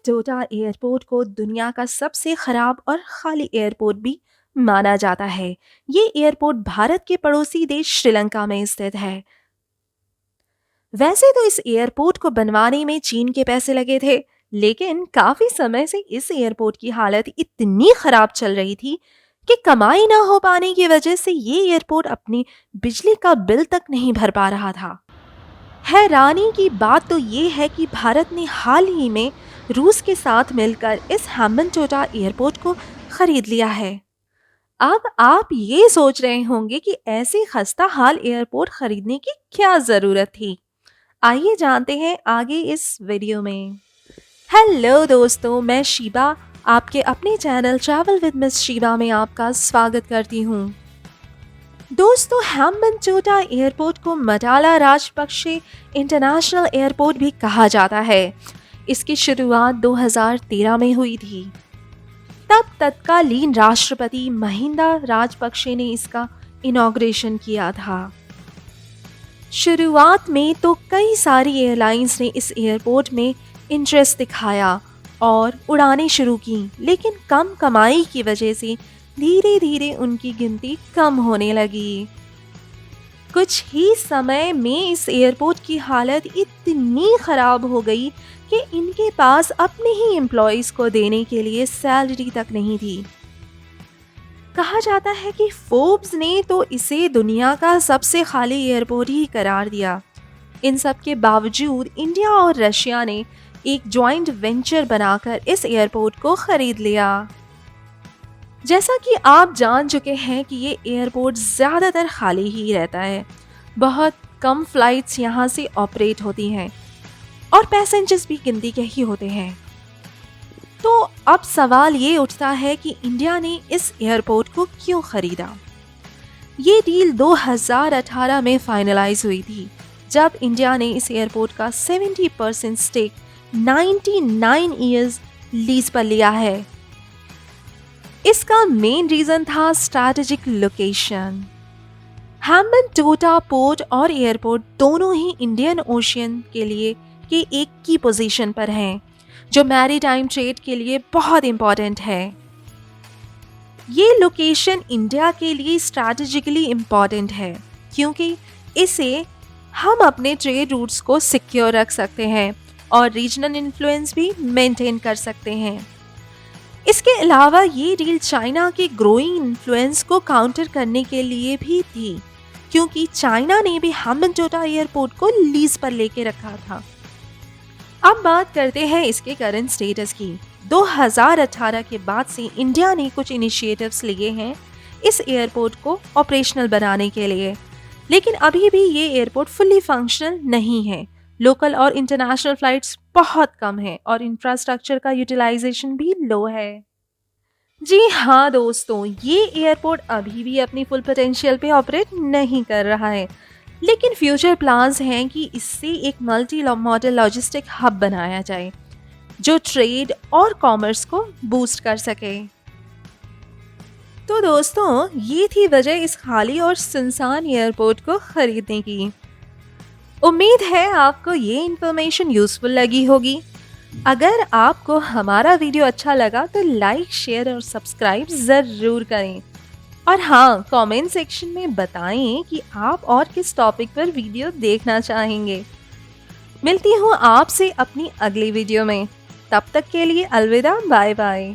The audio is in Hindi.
हम्बनटोटा एयरपोर्ट को दुनिया का सबसे खराब और खाली एयरपोर्ट भी माना जाता है। ये एयरपोर्ट भारत के पड़ोसी देश श्रीलंका में स्थित है। वैसे तो इस एयरपोर्ट को बनवाने में चीन के पैसे लगे थे, लेकिन काफी समय से इस एयरपोर्ट की हालत इतनी खराब चल रही थी कि कमाई ना हो पाने की वजह से ये एयरपोर्ट अपनी बिजली का बिल तक नहीं भर पा रहा था। हैरानी की बात तो ये है कि भारत ने हाल ही में रूस के साथ मिलकर इस हम्बनटोटा एयरपोर्ट को खरीद लिया है। अब आप ये सोच रहे होंगे कि ऐसे खस्ता हाल एयरपोर्ट खरीदने की क्या ज़रूरत थी। आइए जानते हैं आगे इस वीडियो में। हेलो दोस्तों, मैं शीबा आपके अपने channel travel with miss Sheeba में आपका स्वागत करती हूँ। दोस्तों, हम्बनटोटा एयरपोर्ट को मडाला राजपक्षे इंटरनेशनल एयरपोर्ट भी कहा जाता है। इसकी शुरुआत 2013 में हुई थी। तब तत्कालीन राष्ट्रपति महिंदा राजपक्षे ने इसका इनॉग्रेशन किया था। शुरुआत में तो कई सारी एयरलाइंस ने इस एयरपोर्ट में इंटरेस्ट दिखाया और उड़ानें शुरू की, लेकिन कम कमाई की वजह से धीरे धीरे उनकी गिनती कम होने लगी। कुछ ही समय में इस एयरपोर्ट की हालत इतनी खराब हो गई कि इनके पास अपने ही एम्प्लॉयज़ को देने के लिए सैलरी तक नहीं थी। कहा जाता है कि फोर्ब्स ने तो इसे दुनिया का सबसे खाली एयरपोर्ट ही करार दिया। इन सब के बावजूद इंडिया और रशिया ने एक जॉइंट वेंचर बनाकर इस एयरपोर्ट को खरीद लिया। जैसा कि आप जान चुके हैं कि ये एयरपोर्ट ज़्यादातर खाली ही रहता है। बहुत कम फ्लाइट्स यहाँ से ऑपरेट होती हैं और पैसेंजर्स भी गिनती के ही होते हैं। तो अब सवाल ये उठता है कि इंडिया ने इस एयरपोर्ट को क्यों खरीदा। ये डील 2018 में फाइनलाइज हुई थी, जब इंडिया ने इस एयरपोर्ट का 70% स्टेक 99 ईयर्स लीज पर लिया है। इसका मेन रीजन था स्ट्रैटेजिक लोकेशन। हम्बनटोटा पोर्ट और एयरपोर्ट दोनों ही इंडियन ओशियन के लिए के एक की पोजीशन पर हैं, जो मैरीटाइम ट्रेड के लिए बहुत इंपॉर्टेंट है। ये लोकेशन इंडिया के लिए स्ट्रैटेजिकली इम्पॉर्टेंट है, क्योंकि इसे हम अपने ट्रेड रूट्स को सिक्योर रख सकते हैं और रीजनल इन्फ्लुएंस भी मेंटेन कर सकते हैं। इसके अलावा ये डील चाइना के ग्रोइंग इन्फ्लुएंस को काउंटर करने के लिए भी थी, क्योंकि चाइना ने भी हम्बनटोटा एयरपोर्ट को लीज पर लेके रखा था। अब बात करते हैं इसके करंट स्टेटस की। 2018 के बाद से इंडिया ने कुछ इनिशिएटिव्स लिए हैं इस एयरपोर्ट को ऑपरेशनल बनाने के लिए, लेकिन अभी भी ये एयरपोर्ट फुल्ली फंक्शनल नहीं है। लोकल और इंटरनेशनल फ्लाइट्स बहुत कम हैं और इंफ्रास्ट्रक्चर का यूटिलाइजेशन भी लो है। जी हाँ दोस्तों, ये एयरपोर्ट अभी भी अपनी फुल पोटेंशियल पे ऑपरेट नहीं कर रहा है, लेकिन फ्यूचर प्लान्स हैं कि इससे एक मल्टी मॉडल लॉजिस्टिक हब बनाया जाए, जो ट्रेड और कॉमर्स को बूस्ट कर सके। तो दोस्तों, ये थी वजह इस खाली और सुनसान एयरपोर्ट को खरीदने की। उम्मीद है आपको ये इन्फॉर्मेशन यूज़फुल लगी होगी। अगर आपको हमारा वीडियो अच्छा लगा तो लाइक, शेयर और सब्सक्राइब ज़रूर करें। और हाँ, कमेंट सेक्शन में बताएं कि आप और किस टॉपिक पर वीडियो देखना चाहेंगे। मिलती हूँ आपसे अपनी अगली वीडियो में। तब तक के लिए अलविदा, बाय बाय।